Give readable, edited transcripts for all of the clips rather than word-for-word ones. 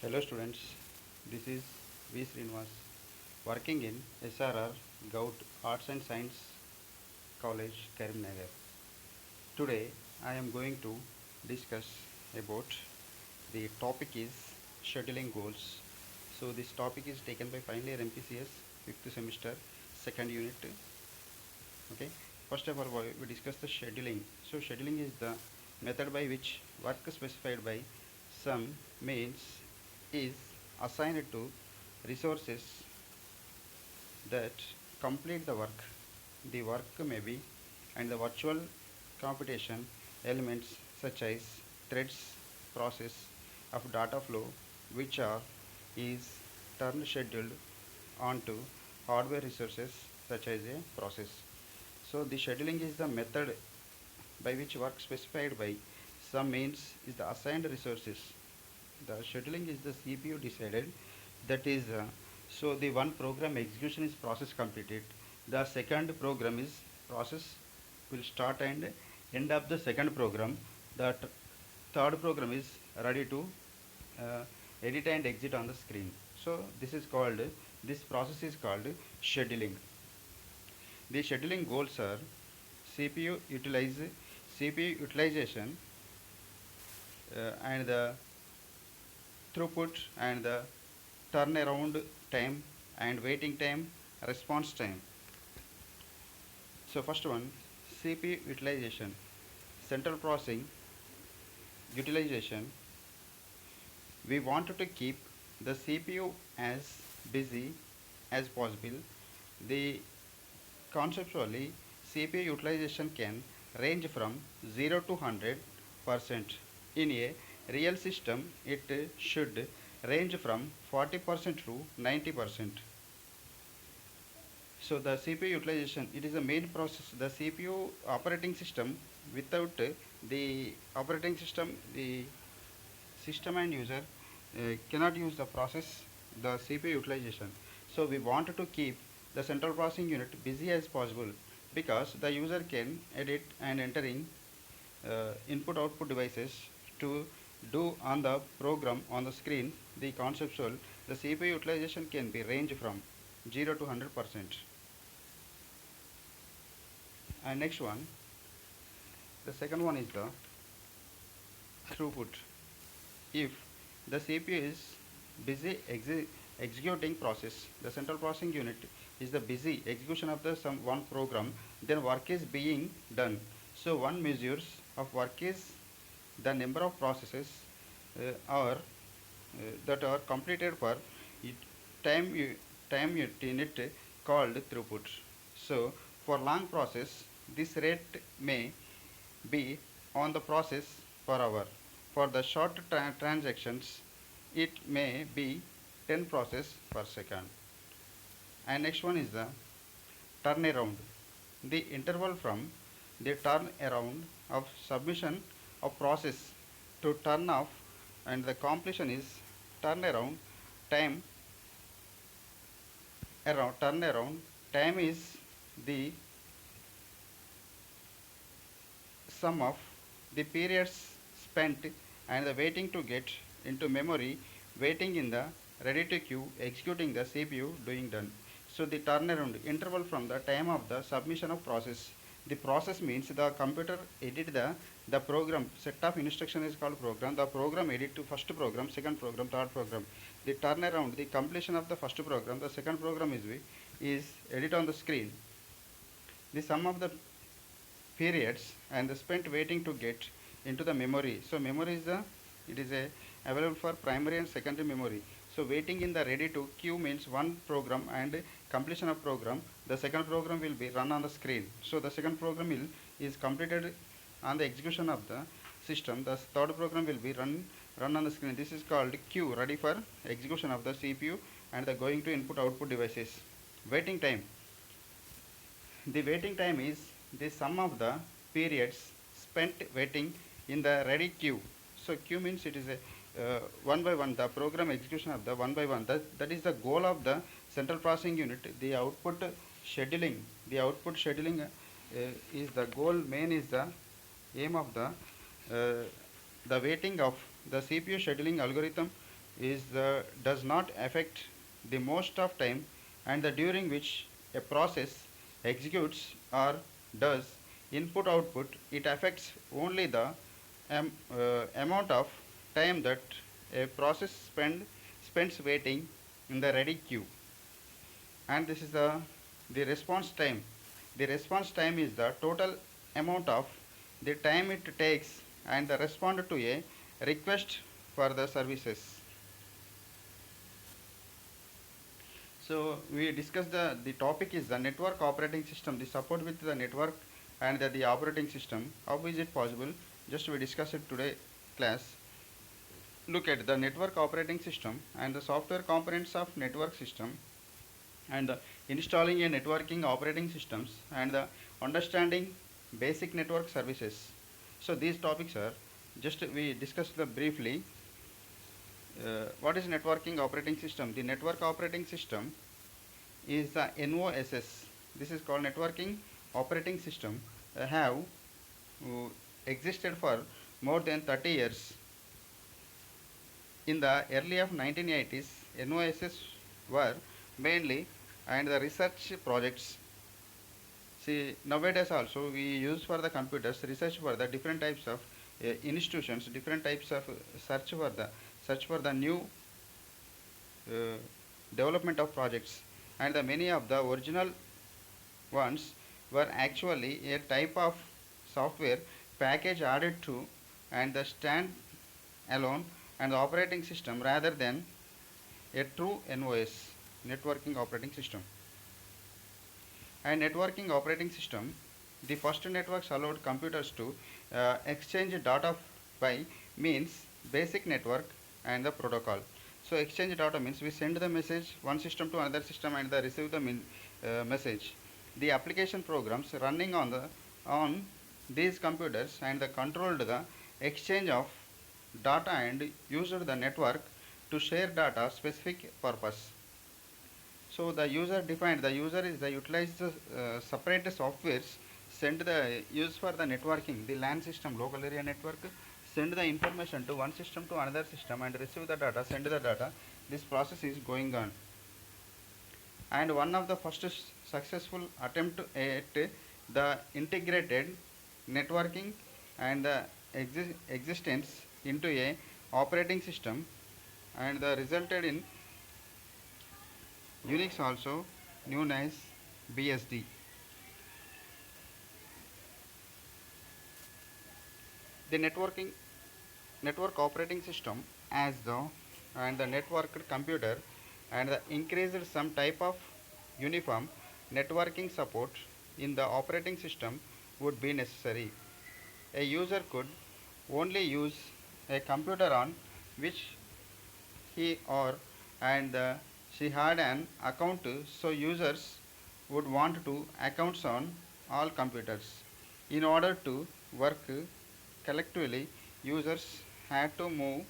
Hello students, this is V. Srinivas working in SRR Gout Arts and Science College, Karimnagar. Today I am going to discuss about the topic is scheduling goals. So this topic is taken by final year MPCS 5th semester 2nd unit. Okay. First of all we discuss the scheduling. So scheduling is the method by which work specified by some means is assigned to resources that complete the work. The work may be and the virtual computation elements such as threads process of data flow which are is turned scheduled onto hardware resources such as a process. So the scheduling is the method by which work specified by some means is the assigned resources. The scheduling is the CPU decided, that is so the one program execution is process completed, the second program is process will start and end up the second program, the third program is ready to uh, edit and exit on the screen. So this process is called scheduling. The scheduling goals are CPU utilize CPU utilization and the throughput and the turnaround time and waiting time, response time. So first one, CPU utilization, central processing utilization. We want to keep the CPU as busy as possible. The conceptually CPU utilization can range from 0 to 100%. In a real system, it should range from 40% to 90%. So the CPU utilization, it is the main process. The CPU operating system, without the operating system, the system and user cannot use the process, the CPU utilization. So we want to keep the central processing unit busy as possible because the user can edit and entering input output devices to do on the program on the screen. The conceptual, the CPU utilization can be range from 0 to 100%. And next one, the second one is the throughput. If the CPU is busy executing process, the central processing unit is the busy execution of the some one program, then work is being done. So one measures of work is the number of processes are that are completed per it time time unit called throughput. So for long process, this rate may be on the process per hour. For the short transactions, it may be 10 process per second. And next one is the turnaround. The interval from the turnaround of submission of process to turn off and the completion is turnaround time. Around turnaround time is the sum of the periods spent and the waiting to get into memory, waiting in the ready to queue, executing the CPU doing done. So the turnaround interval from the time of the submission of process. The process means the computer edit the program. Set of instruction is called program. The program edit to first program, second program, third program. The turnaround, the completion of the first program, the second program is edit on the screen. The sum of the periods and the spent waiting to get into the memory. So memory is the it is a available for primary and secondary memory. So waiting in the ready to queue means one program and completion of program. The second program will be run on the screen. So the second program is completed on the execution of the system. The third program will be run on the screen. This is called queue, ready for execution of the CPU and the going to input output devices. Waiting time. The waiting time is the sum of the periods spent waiting in the ready queue. So queue means it is a one by one, the program execution of the one by one. That is the goal of the central processing unit. Scheduling, the output scheduling is the goal. Main is the aim of the waiting of the CPU scheduling algorithm does not affect the most of time and the during which a process executes or does input output. It affects only the amount of time that a process spends waiting in the ready queue. And this is the response time. The response time is the total amount of the time it takes and the respond to a request for the services. So we discussed the topic is the network operating system, the support with the network and the operating system. How is it possible? Just we discuss it today class. Look at the network operating system and the software components of network system and installing a networking operating systems and the understanding basic network services. So these topics are just we discussed briefly. What is networking operating system? The network operating system is the NOSS. This is called networking operating system. Have existed for more than 30 years. In the early of 1980s, NOSS were mainly and the research projects. See, nowadays also we use for the computers research for the different types of institutions, different types of search for the new uh, development of projects, and the many of the original ones were actually a type of software package added to and the stand alone and the operating system rather than a true NOS, networking operating system. And networking operating system, the first networks allowed computers to exchange data by means basic network and the protocol. So exchange data means we send the message one system to another system and they receive the message. The application programs running on these computers and the controlled the exchange of data and used the network to share data specific purpose. So the user defined, the user is the utilize the separate softwares send the use for the networking, the LAN system, local area network, send the information to one system to another system and receive the data, send the data. This process is going on. And one of the first successful attempt at the integrated networking and the existence into a operating system and the resulted in Unix also known as BSD. The network operating system as the and the networked computer and the increased some type of uniform networking support in the operating system would be necessary. A user could only use a computer on which he or and she had an account, so users would want to accounts on all computers. In order to work collectively, users had to move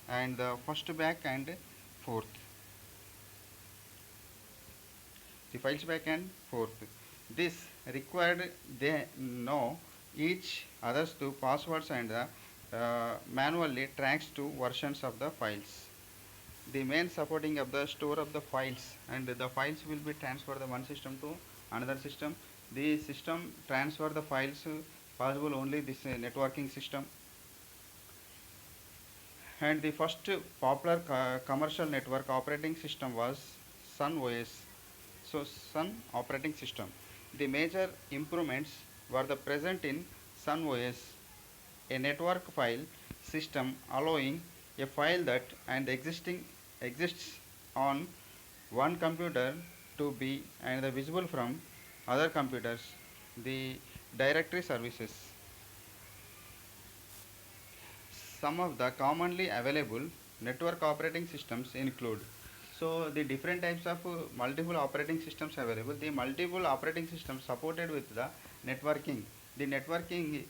and the first back and forth, the files back and forth. This required they know each others to passwords and manually tracks to versions of the files. The main supporting of the store of the files and the files will be transferred from one system to another system. The system transfer the files possible only this networking system. And the first popular commercial network operating system was Sun OS. So Sun operating system. The major improvements were the present in Sun OS, a network file system allowing a file that and existing exists on one computer to be and the visible from other computers. The directory services. Some of the commonly available network operating systems include, so the different types of multiple operating systems available. The multiple operating systems supported with the networking. The networking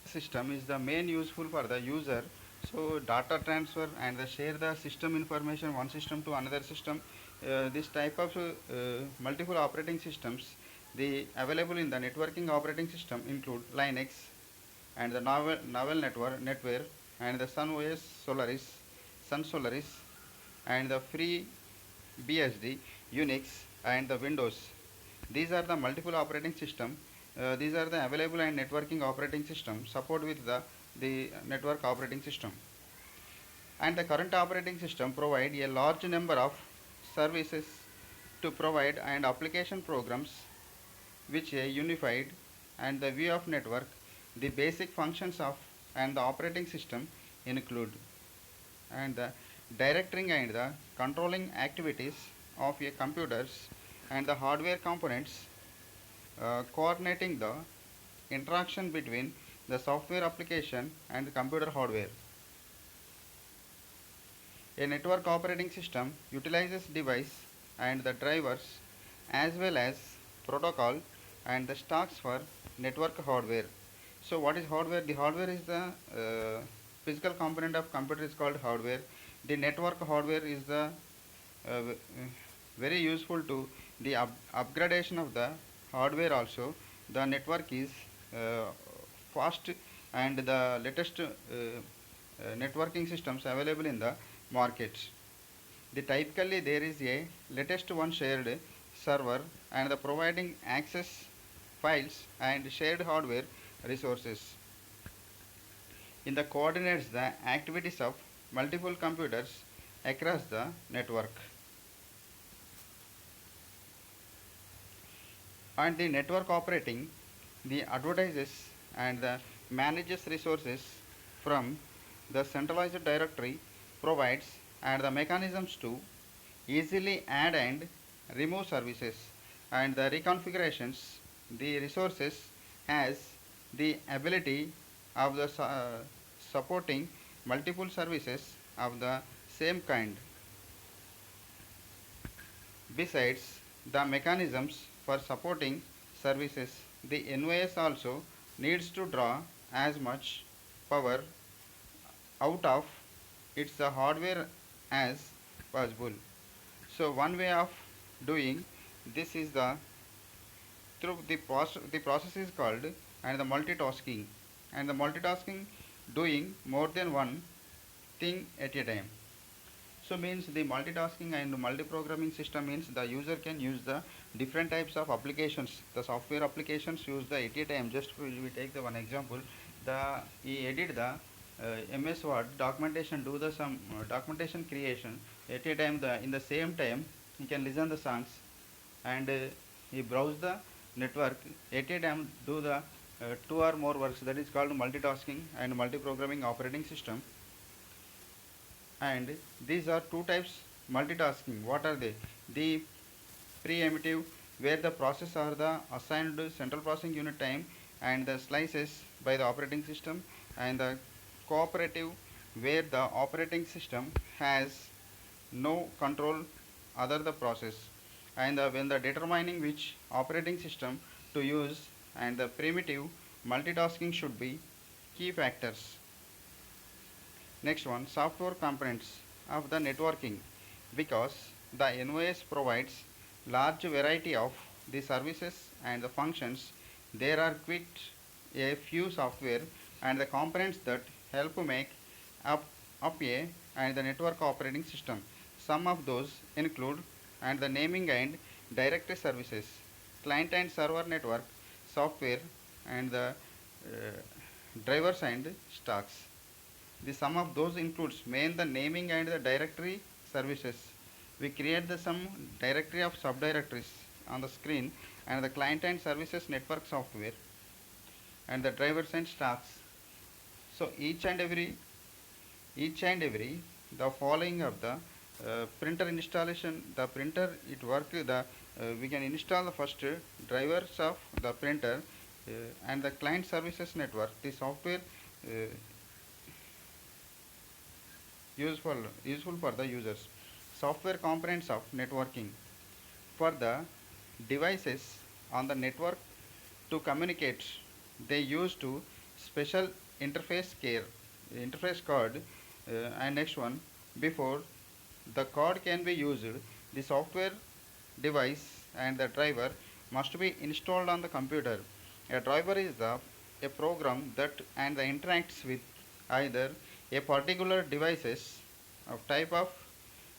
system is the main useful for the user. So data transfer and the share the system information one system to another system. This type of multiple operating systems, the available in the networking operating system include Linux and the novel network netware and the Sun OS Solaris, Sun Solaris, and the free BSD, Unix, and the Windows. These are the multiple operating system. These are the available and networking operating system support with the network operating system. And the current operating system provide a large number of services to provide and application programs which a unified and the view of network. The basic functions of and the operating system include and the directing and the controlling activities of a computers and the hardware components, coordinating the interaction between the software application and the computer hardware. A network operating system utilizes device and the drivers as well as protocol and the stacks for network hardware. So what is hardware? The hardware is the physical component of computer is called hardware. The network hardware is the uh, very useful to the upgradation of the hardware also. The network is uh, fast and the latest networking systems available in the market. The typically there is a latest one shared server and the providing access files and shared hardware resources. In the coordinates the activities of multiple computers across the network. And the network operating the advertises and the manages resources from the centralized directory provides and the mechanisms to easily add and remove services and the reconfigurations. The resources has the ability of the supporting multiple services of the same kind. Besides the mechanisms for supporting services, the NOS also needs to draw as much power out of its hardware as possible. So one way of doing this is through the process is called and the multitasking and the multitasking doing more than one thing at a time. So means the multitasking and multi-programming system means the user can use the different types of applications. The software applications use the at a time. Just we take the one example. The he edit the MS Word documentation, do the some documentation creation at a time. The in the same time he can listen the songs and he browse the network at a time. Do the two or more works. That is called multitasking and multi-programming operating system. And these are two types multitasking. What are they? The preemptive, where the process are the assigned central processing unit time and the slices by the operating system, and the cooperative, where the operating system has no control other the process, and when the determining which operating system to use, and the primitive multitasking should be key factors. Next one, software components of the networking. Because the NOS provides large variety of the services and the functions, there are quite a few software and the components that help make up, up a and the network operating system. Some of those include and the naming and directory services, client and server network software, and the drivers and stacks. The sum of those includes main the naming and the directory services. We create the some directory of subdirectories on the screen and the client and services network software and the drivers and stacks. So each and every the following of the printer installation. The printer it work the we can install the first drivers of the printer and the client services network. The software uh, useful for the users. Software components of networking for the devices on the network to communicate. They use to special interface card and next one. Before the card can be used, the software device and the driver must be installed on the computer. A driver is a program that and the interacts with either a particular devices of type of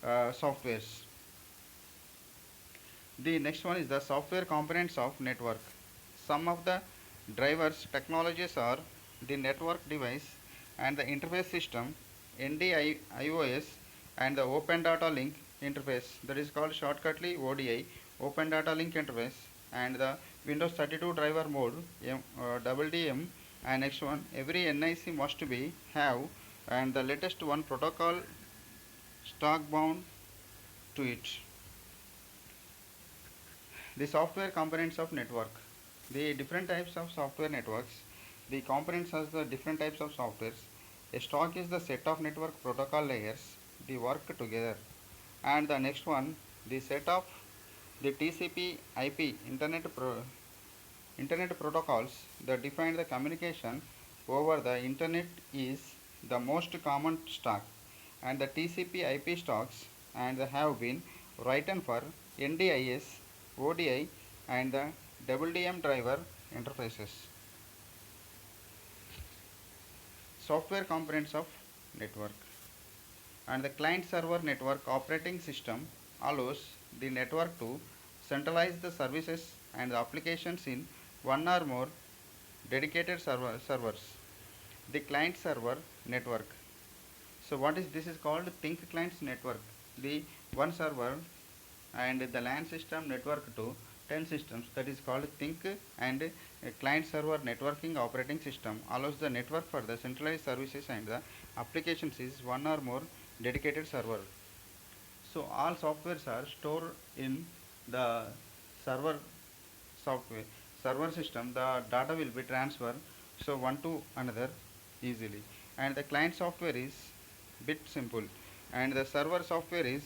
softwares. The next one is the software components of network. Some of the drivers technologies are the network device and the interface system, NDIOS, and the Open Data Link interface, that is called shortcutly ODI, Open Data Link interface, and the Windows 32 driver mode, WDM. And next one, every NIC must be have, and the latest one protocol stock bound to it. The software components of network. The different types of software networks. The components has the different types of softwares. A stack is the set of network protocol layers. They work together. And the next one, the set of the TCP IP internet protocols that define the communication over the internet is the most common stack. And the TCP IP stacks and have been written for NDIS, ODI, and the WDM driver interfaces. Software components of network. And the client server network operating system allows the network to centralize the services and the applications in one or more dedicated servers. The client server network. So what is this is called think clients network. The one server and the LAN system network to 10 systems, that is called think, and a client server networking operating system allows the network for the centralized services and the applications is one or more dedicated server. So all softwares are stored in the server software server system. The data will be transferred so one to another easily, and the client software is bit simple, and the server software is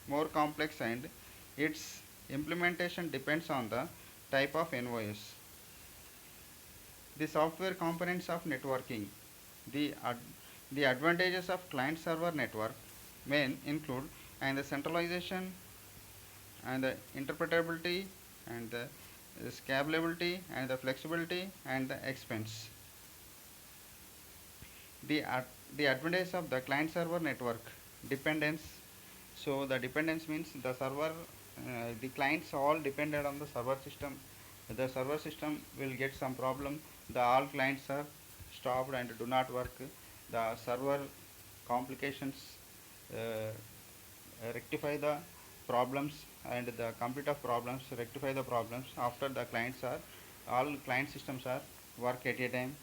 more complex, and its implementation depends on the type of NOS. The software components of networking. The, the advantages of client server network may include and the centralization and the interpretability and the scalability and the flexibility and the expense. The, the advantage of the client server network dependence. So the dependence means the server, the clients all depended on the server system. The server system will get some problem, the all clients are stopped and do not work. The server complications rectify the problems, and the complete of problems rectify the problems after the clients are all client systems are work at a time.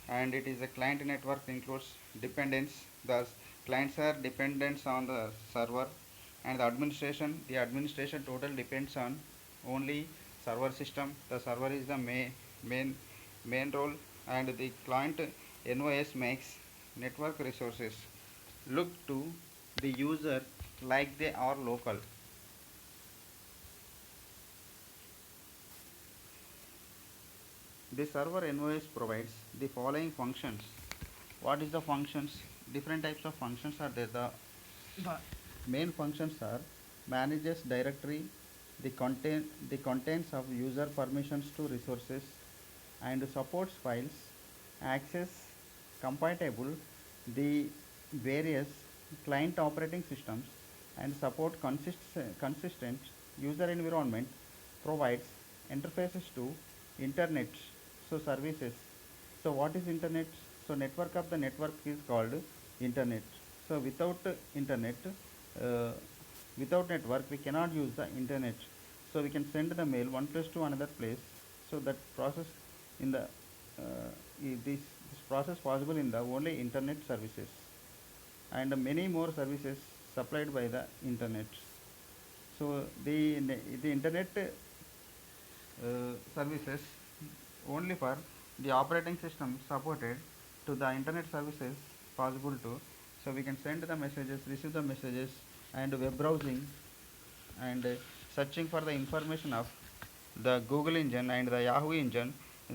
And it is a client network includes dependence, thus clients are dependent on the server. And the administration total depends on only server system. The server is the main main role, and the client NOS makes network resources look to the user like they are local. The server NOS provides the following functions. What is the functions? Different types of functions are there. The main functions are manages directory, the contents of user permissions to resources, and supports files, access compatible the various client operating systems, and support consistent user environment, provides interfaces to internet so services. So what is internet? So network of the network is called internet. So internet uh, without network we cannot use the internet. So we can send the mail one place to another place. So that process in the this process possible in the only internet services, and many more services supplied by the internet. So the internet services only for the operating system supported to the internet services possible to. So we can send the messages, receive the messages, and web browsing, and searching for the information of the Google engine and the Yahoo engine.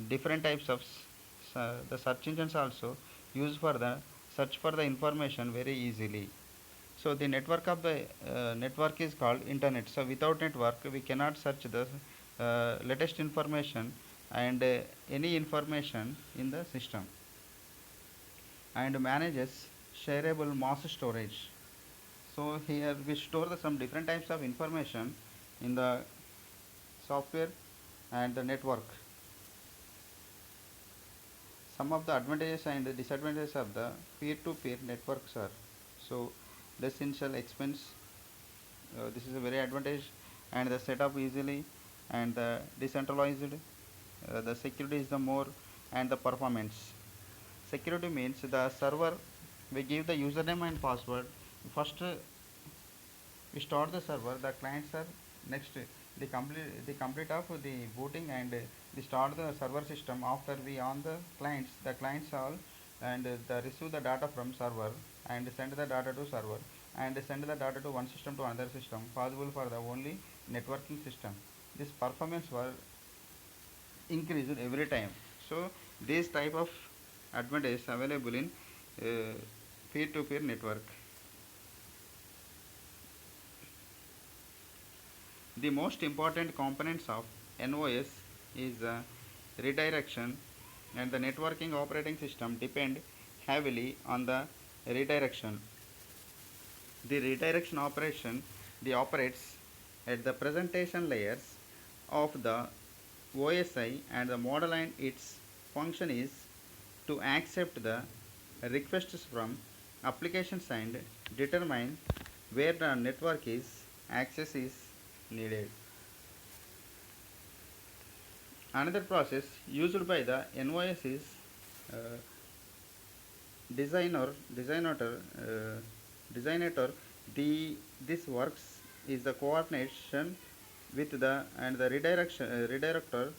Different types of the search engines also used for the search for the information very easily. So the network of the network is called internet. So without network we cannot search the latest information and any information in the system. And manages shareable mass storage. So here we store some different types of information in the software and the network. Some of the advantages and disadvantages of the peer-to-peer networks are, so less initial expense, this is a very advantage, and the setup easily, and the decentralized, the security is the more, and the performance. Security means the server, we give the username and password. First we start the server, the clients are next, the complete of the booting, and we start the server system. After we on the clients all, and the receive the data from server, and send the data to server, and send the data to one system to another system, possible for the only networking system. This performance was increased every time. So this type of advantage available in uh, peer-to-peer network. The most important components of NOS is redirection, and the networking operating system depend heavily on the redirection. The redirection operation, the operates at the presentation layers of the OSI and the model, and its function is to accept the requests from applications and determine where the network is access is needed. Another process used by the NOS is uh, designer designator designator. The this works is the coordination with the and the redirection redirector,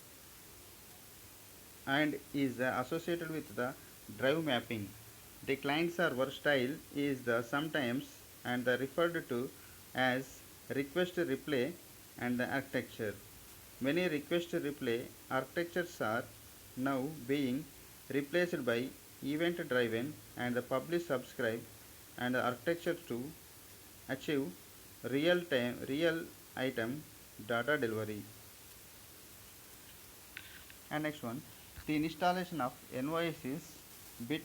and is associated with the drive mapping. The client server style is the sometimes and the referred to as request replay and the architecture. Many request replay architectures are now being replaced by event driven and the publish subscribe and the architecture to achieve real item data delivery. And next one, the installation of NOS is bit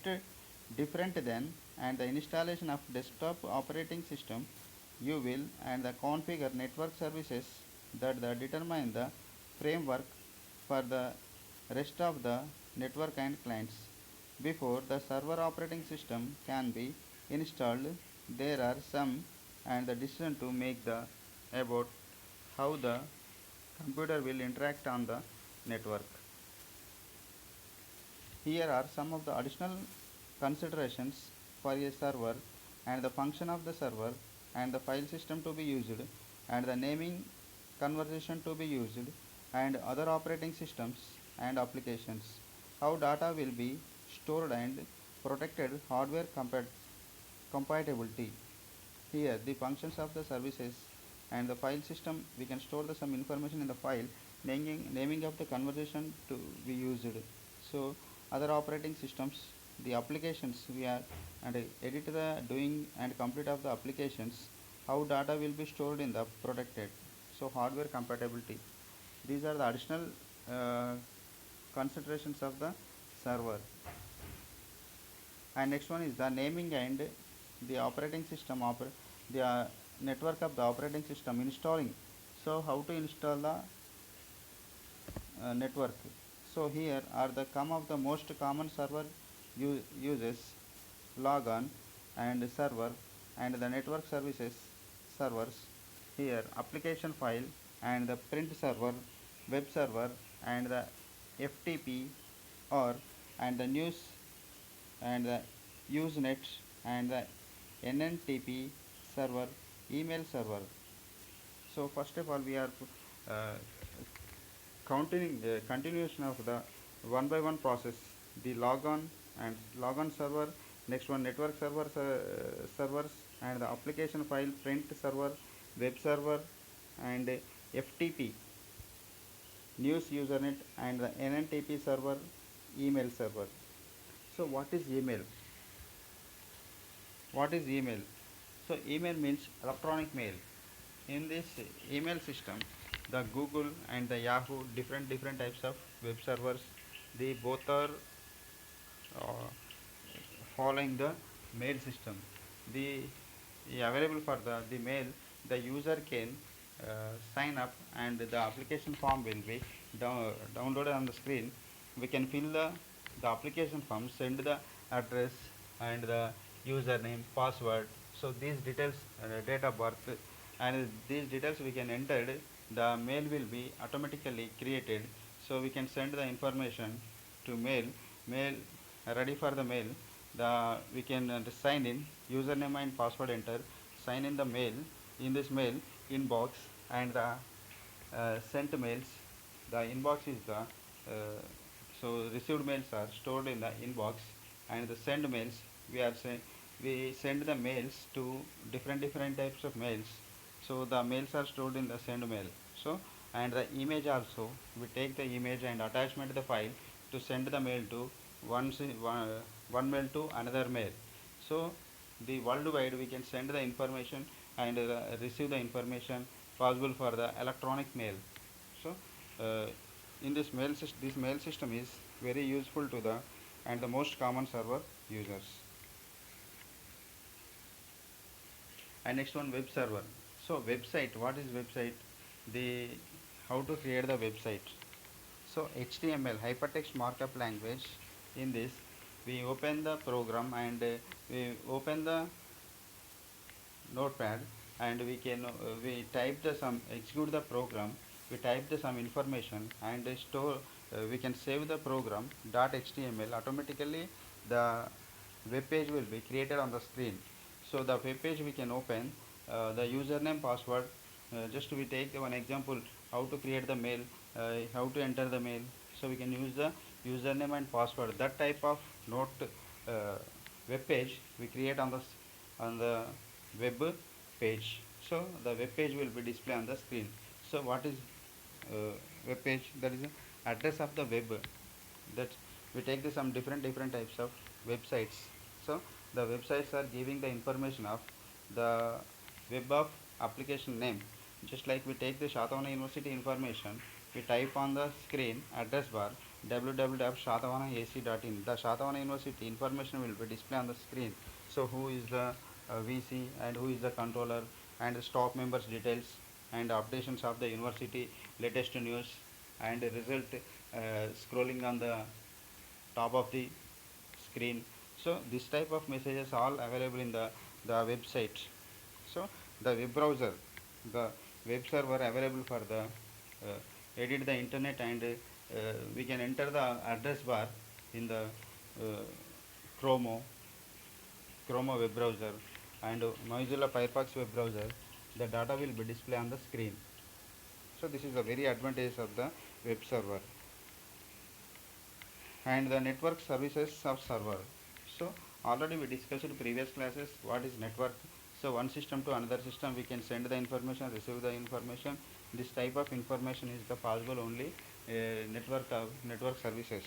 different than and the installation of desktop operating system. You will and the configure network services that the determine the framework for the rest of the network and clients. Before the server operating system can be installed, there are some and the decision to make the about how the computer will interact on the network. Here are some of the additional considerations for a server, and the function of the server, and the file system to be used, and the naming conversation to be used, and other operating systems and applications. How data will be stored and protected, hardware compatibility. Here the functions of the services and the file system, we can store some information in the file, naming of the conversation to be used. So other operating systems, the applications we are and edit the doing and complete of the applications, how data will be stored in the protected. So hardware compatibility, these are the additional uh, considerations of the server. And next one is the naming and the operating system the network of the operating system installing. So how to install the network. So here are the some of the most common server uses: logon and server, and the network services servers. Here application file and the print server, web server, and the FTP, or and the news and the Usenet, and the NNTP server, email server. So first of all, we are uh, counting continuation of the one by one process. The logon and logon server, next one network servers, and the application file print server, web server, and FTP, news usernet, and the NNTP server, email server. So what is email? What is email? So email means electronic mail. In this email system, the Google and the Yahoo, different types of web servers, they both are uh, following the mail system. The available for the mail, the user can sign up, and the application form will be downloaded on the screen. We can fill the application form, send the address and the username, password. So these details, date of birth, and these details we can enter. The mail will be automatically created. So we can send the information to mail ready for the mail. The we can sign in, username and password enter, sign in the mail, in this mail inbox, and the sent mails. The inbox is the so received mails are stored in the inbox, and the send mails, we send the mails to different types of mails. So the mails are stored in the send mail. So, and the image also, we take the image and attachment the file to send the mail to one mail to another mail. So the worldwide we can send the information and receive the information possible for the electronic mail. So in this mail system is very useful to the and the most common server users. And next one, web server. So website, what is website? The how to create the website. So HTML, hypertext markup language. In this we open the program, and we open the notepad, and we type the some, execute the program, we type the some information, and store, we can save the program .html. Automatically the web page will be created on the screen. So the web page we can open, the username, password, just we take one example how to create the mail, how to enter the mail. So we can use the username and password. That type of note web page we create on the web page. So the web page will be displayed on the screen. So what is web page? That is the address of the web. That we take some different types of websites. So the websites are giving the information of the web of application name. Just like we take the Shatavana University information, we type on the screen address bar www.shatavanaAC.in. The Shatavana University information will be displayed on the screen. So who is the VC, and who is the controller, and the staff members details, and updations of the university, latest news, and result scrolling on the top of the screen. So this type of messages all available in the website. So the web browser, the web server available for the edit the internet, and we can enter the address bar in the uh, Chrome web browser, and Mozilla Firefox web browser. The data will be displayed on the screen. So this is a very advantage of the web server. And the network services of server. So already we discussed in previous classes what is network. So one system to another system we can send the information, receive the information. This type of information is the possible only network services.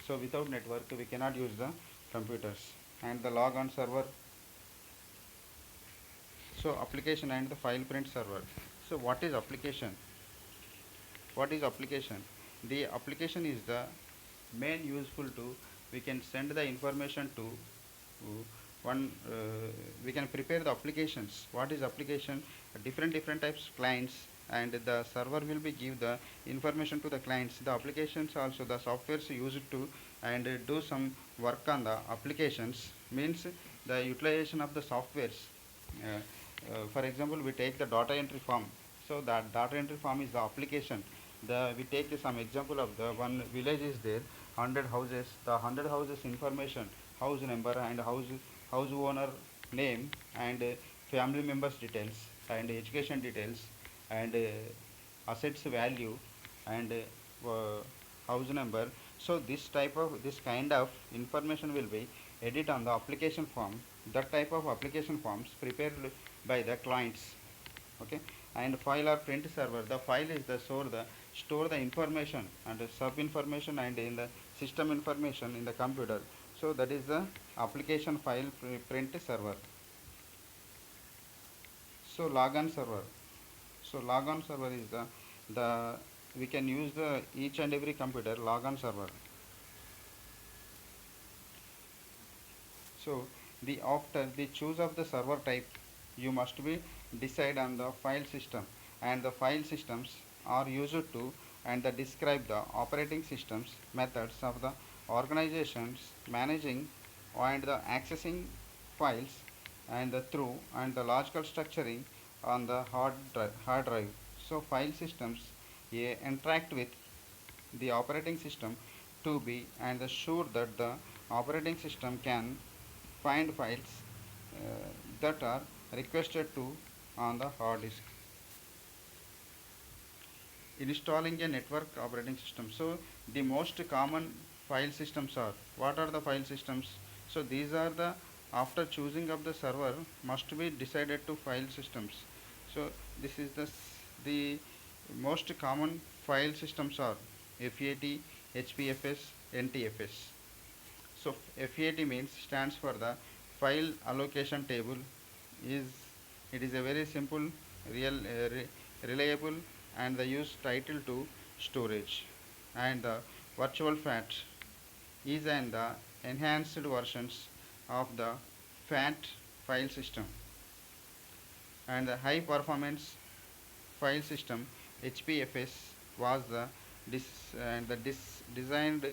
So without network we cannot use the computers. And the log on server. So application and the file print server. So what is application? What is application? The application is the main useful to, we can send the information to one, we can prepare the applications. What is application? Different types of clients, and the server will be give the information to the clients. The applications also, the softwares used to and do some work on the applications, means the utilization of the softwares. For example, we take the data entry form. So that data entry form is the application. We take some example of the one village is there, 100 houses. The 100 houses information, house number and house owner name, and family members details, and education details, and assets value, and house number. So this kind of information will be edit on the application form. That type of application forms prepared by the clients. Okay. And file or print server, the file is the store the information and the sub information and in the system information in the computer. So that is the application file print server. So logon server. So logon server is the we can use the each and every computer logon server. So The after the choose of the server type, you must be decide on the file system, and the file systems are used to and the describe the operating systems methods of the organizations managing and the accessing files and the through and the logical structuring on the hard drive. So file systems interact with the operating system to be and assure that the operating system can find files that are requested to on the hard disk. Installing a network operating system. So the most common file systems are, what are the file systems? So these are the, after choosing of the server must be decided to file systems. So this is the most common file systems are FAT, HPFS, NTFS. So FAT means stands for the file allocation table. Is it is a very simple, real, reliable, and the use title to storage. And the virtual FAT is and the enhanced versions of the FAT file system. And the high performance file system HPFS was the designed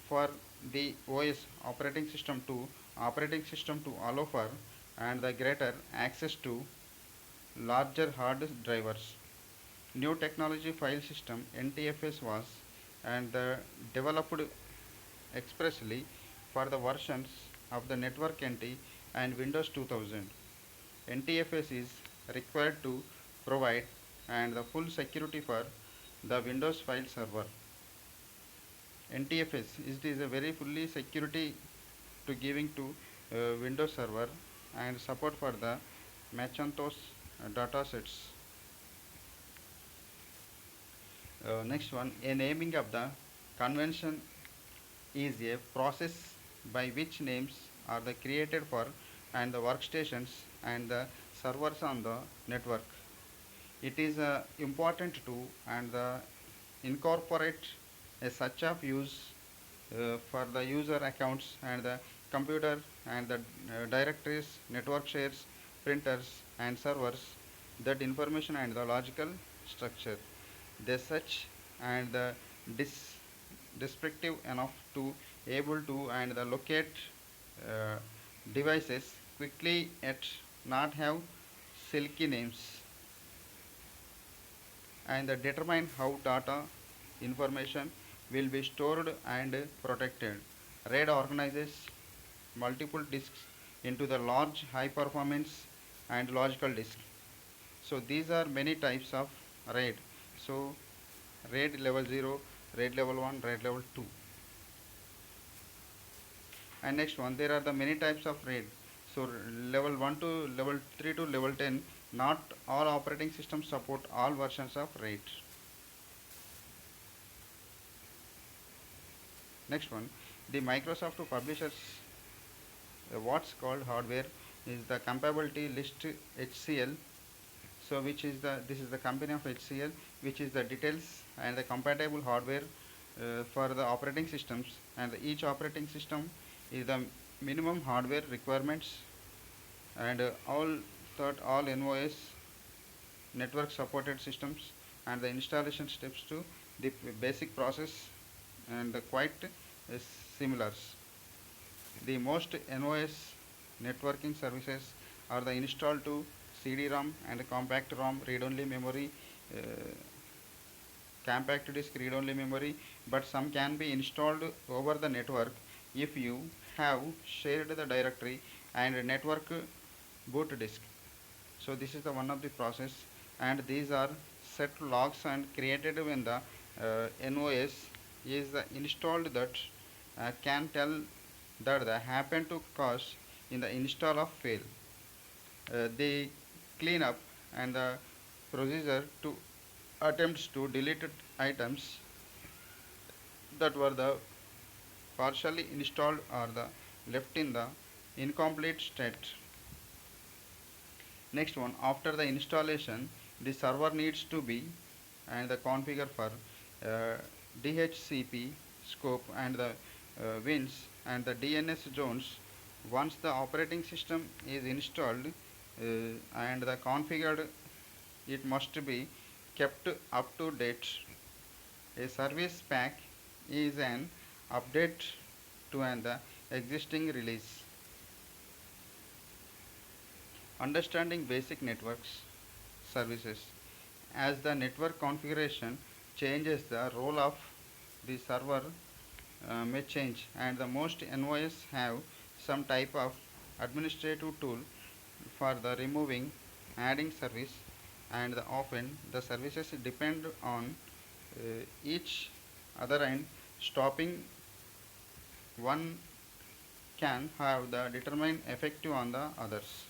for the OS operating system to allow for and the greater access to larger hard drivers. New technology file system NTFS was and developed expressly for the versions of the network NT and Windows 2000. NTFS is required to provide and the full security for the Windows file server. NTFS is a very fully security to giving to Windows server and support for the Macintosh datasets. Next one, a naming of the convention is a process by which names are the created for and the workstations and the servers on the network. It is important to and incorporate a such of use for the user accounts and the computer and the directories, network shares, printers and servers, that information and the logical structure. They such and the dis- descriptive enough to able to and the locate uh, devices quickly yet not have silky names, and determine how data information will be stored and protected. RAID organizes multiple disks into the large high performance and logical disk. So these are many types of RAID. So RAID level 0, RAID level 1, RAID level 2. And next one, there are the many types of RAID. So level 1 to level 3 to level 10, not all operating systems support all versions of RAID. Next one, the Microsoft publishes what's called hardware is the compatibility list HCL. So which is the, this is the company of HCL, which is the details and the compatible hardware for the operating systems, and each operating system is the minimum hardware requirements, and all NOS network supported systems and the installation steps to the basic process and quite similar. The most NOS networking services are the installed to CD-ROM and compact ROM read-only memory, uh, compact disk read-only memory, but some can be installed over the network if you have shared the directory and network boot disk. So this is the one of the process, and these are set logs and created when the NOS is installed that can tell that the happen to cause in the install of fail. The cleanup and the procedure to attempts to delete items that were the partially installed or the left in the incomplete state. Next one, after the installation, the server needs to be and the configure for uh, DHCP scope and the wins and the DNS zones Once the operating system is installed and the configured, it must be kept up to date. A service pack is an update to the existing release. Understanding basic networks services. As the network configuration changes, the role of the server may change, and the most envoys have some type of administrative tool for the removing, adding service, and often the services depend on each other, and stopping one can have the determined effect on the others.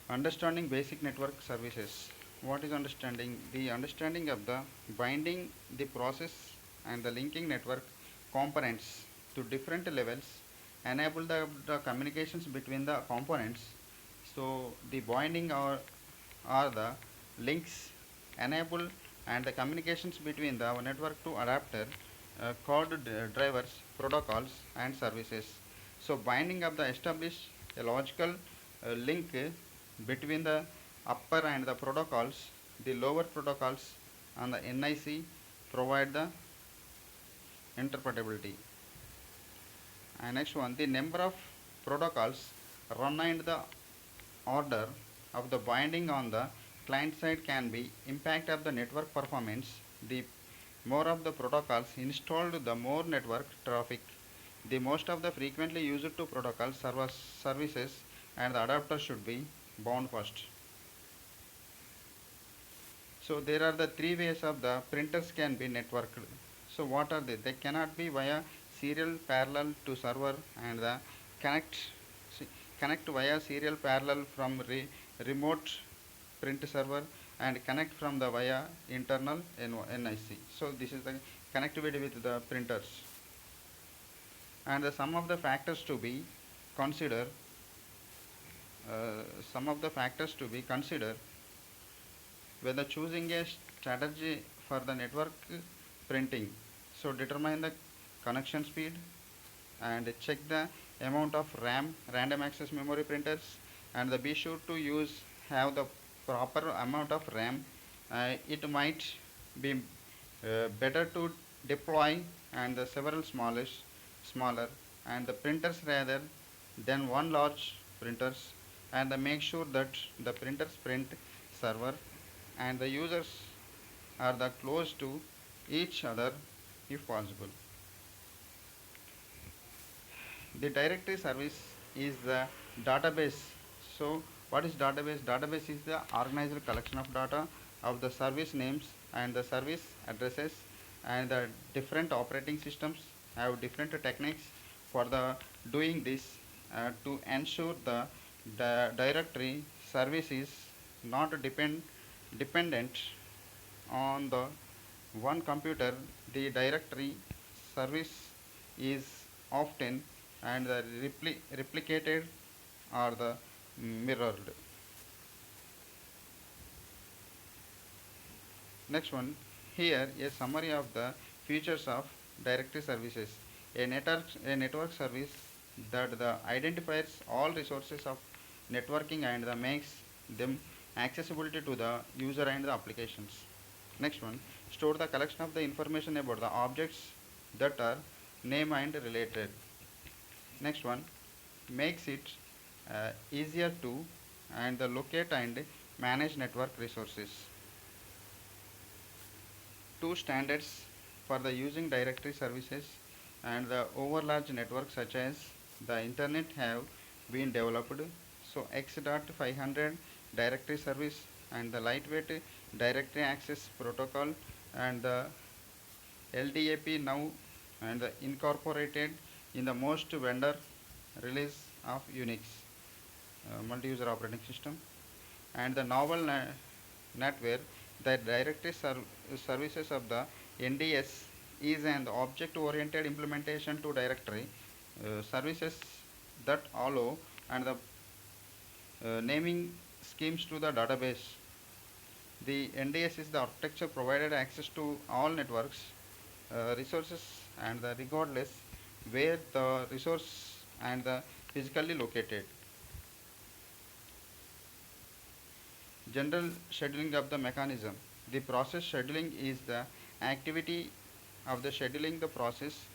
Understanding basic network services. What is understanding? The understanding of the binding the process and the linking network components to different levels enable the communications between the components. So the binding or the links enable and the communications between the network to adapter called drivers, protocols and services. So binding of the establish a logical link between the upper and the protocols. The lower protocols and the NIC provide the interpretability. And next one, the number of protocols run and the order of the binding on the client side can be impact of the network performance. The more of the protocols installed, the more network traffic. The most of the frequently used to protocol services and the adapter should be bound first. So there are the three ways of the printers can be networked. So what are they? They cannot be via serial parallel to server and the connect connect via serial parallel from remote print server and connect from the via internal NIC. So this is the connectivity with the printers. And the some of the factors to be consider some of the factors to be considered whether choosing a strategy for the network printing. So determine the connection speed and check the amount of RAM, random access memory printers, and be sure to use have the proper amount of RAM. It might be better to deploy and the several smaller and the printers rather than one large printers, and make sure that the printers print server and the users are the close to each other if possible. The directory service is the database. So what is database? Database is the organized collection of data of the service names and the service addresses, and the different operating systems have different techniques for the doing this to ensure the directory service is not dependent on the one computer. The directory service is often and the replicated or the mirrored. Next one, here a summary of the features of directory services. A network service that the identifies all resources of networking and makes them accessibility to the user and the applications. Next one, store the collection of the information about the objects that are name and related. Next one, makes it easier to and locate and manage network resources. Two standards for the using directory services and the over large networks such as the internet have been developed. So X.500 directory service and the lightweight directory access protocol and the LDAP now and incorporated in the most vendor release of Unix multi-user operating system, and the novel NetWare, the directory services of the NDS is an object-oriented implementation to directory services that allow and the naming schemes to the database. The NDS is the architecture provided access to all networks resources and regardless where the resource and the physically located. General scheduling of the mechanism. The process scheduling is the activity of the scheduling the process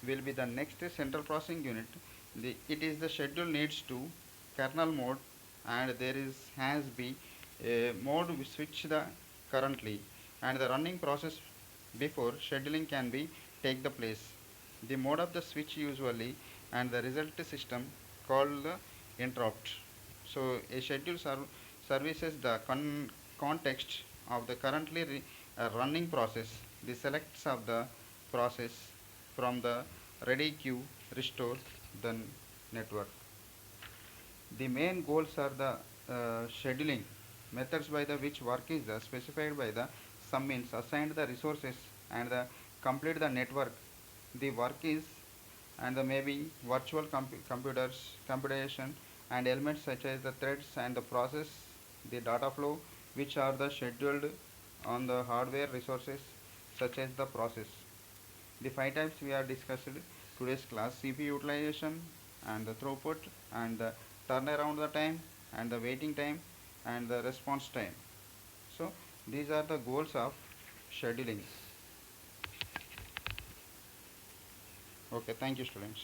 will be the next central processing unit. It is the schedule needs to kernel mode, and there is has be a mode switch the currently, and the running process before scheduling can be take the place. The mode of the switch usually and the result system called the interrupt. So a schedule services the context of the currently running process. The selects of the process from the ready queue restore the network. The main goals are the scheduling methods by the which work is specified by the some means assigned the resources and the complete the network. The work is and the maybe virtual computers computation and elements such as the threads and the process the data flow which are the scheduled on the hardware resources such as the process. The five types we are discussed today's class: CPU utilization and the throughput and the turnaround the time and the waiting time and the response time. So these are the goals of scheduling. Okay, thank you students.